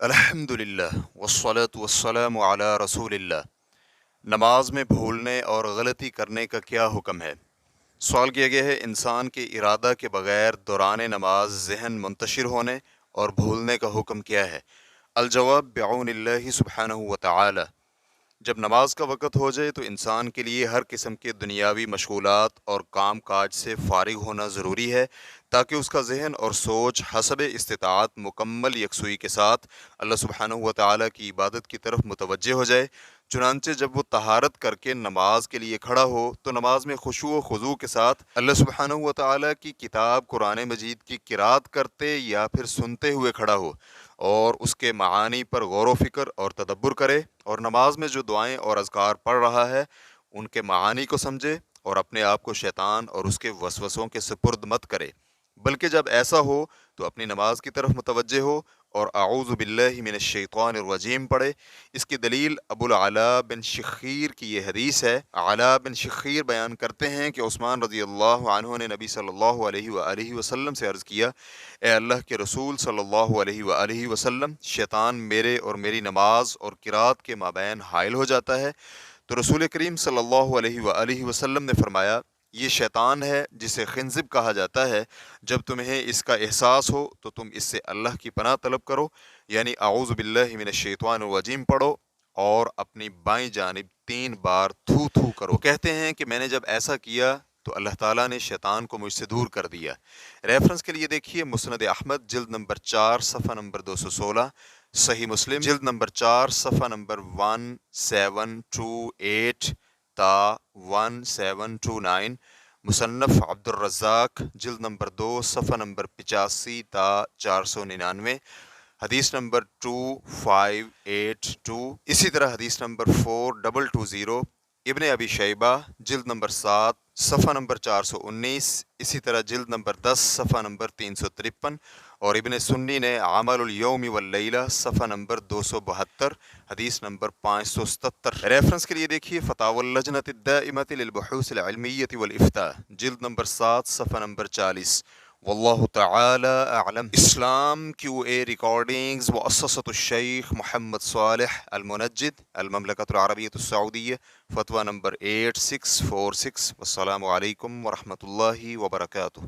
الحمدللہ والصلاة والسلام علی رسول اللہ۔ نماز میں بھولنے اور غلطی کرنے کا کیا حکم ہے؟ سوال کیا گیا ہے انسان کے ارادہ کے بغیر دوران نماز ذہن منتشر ہونے اور بھولنے کا حکم کیا ہے؟ الجواب بعون اللہ سبحانہ وتعالی۔ جب نماز کا وقت ہو جائے تو انسان کے لیے ہر قسم کے دنیاوی مشغولات اور کام کاج سے فارغ ہونا ضروری ہے تاکہ اس کا ذہن اور سوچ حسب استطاعت مکمل یکسوئی کے ساتھ اللہ سبحانہ و تعالیٰ کی عبادت کی طرف متوجہ ہو جائے۔ چنانچہ جب وہ طہارت کر کے نماز کے لیے کھڑا ہو تو نماز میں خشوع و خضوع کے ساتھ اللہ سبحانہ و تعالیٰ کی کتاب قرآن مجید کی قرات کرتے یا پھر سنتے ہوئے کھڑا ہو اور اس کے معانی پر غور و فکر اور تدبر کرے، اور نماز میں جو دعائیں اور اذکار پڑھ رہا ہے ان کے معانی کو سمجھے اور اپنے آپ کو شیطان اور اس کے وسوسوں کے سپرد مت کرے، بلکہ جب ایسا ہو تو اپنی نماز کی طرف متوجہ ہو اور اعوذ باللہ من الشیطان الرجیم پڑھے۔ اس کی دلیل ابو العلا بن شخیر کی یہ حدیث ہے۔ علا بن شخیر بیان کرتے ہیں کہ عثمان رضی اللہ عنہ نے نبی صلی اللہ علیہ وآلہ وسلم سے عرض کیا، اے اللہ کے رسول صلی اللہ علیہ وآلہ وسلم، شیطان میرے اور میری نماز اور قرات کے مابین حائل ہو جاتا ہے۔ تو رسول کریم صلی اللہ علیہ وآلہ وسلم نے فرمایا، یہ شیطان ہے جسے خنزب کہا جاتا ہے، جب تمہیں اس کا احساس ہو تو تم اس سے اللہ کی پناہ طلب کرو، یعنی اعوذ باللہ من الشیطان الرجیم پڑھو اور اپنی بائیں جانب 3 بار تھو تھو کرو۔ وہ کہتے ہیں کہ میں نے جب ایسا کیا تو اللہ تعالیٰ نے شیطان کو مجھ سے دور کر دیا۔ ریفرنس کے لیے دیکھیے مسند احمد جلد نمبر 4 صفحہ نمبر 216، صحیح مسلم جلد نمبر 4 صفحہ نمبر 1728 تا 1729، مصنف عبد الرزاق جلد نمبر 2 صفحہ نمبر 85 تا 499، حدیث نمبر 2582، اسی طرح حدیث نمبر 4220، ابن ابی شیبہ جلد نمبر 7 صفحہ نمبر 419، اسی طرح جلد نمبر 10 صفحہ نمبر 353، اور ابن سنی نے عمل الیوم واللیلہ صفحہ نمبر 272، حدیث نمبر 577۔ ریفرنس کے لیے دیکھیے فتاوی اللجنۃ الدائمۃ للبحوث العلمیۃ والافتاء جلد نمبر 7 صفحہ نمبر 40۔ واللہ تعالی اعلم۔ اسلام کیو اے ریکارڈنگز مؤسسۃ الشیخ محمد صالح المنجد، المملکۃ العربیۃ السعودیہ، فتویٰ نمبر 8646۔ والسلام علیکم ورحمۃ اللہ وبرکاتہ۔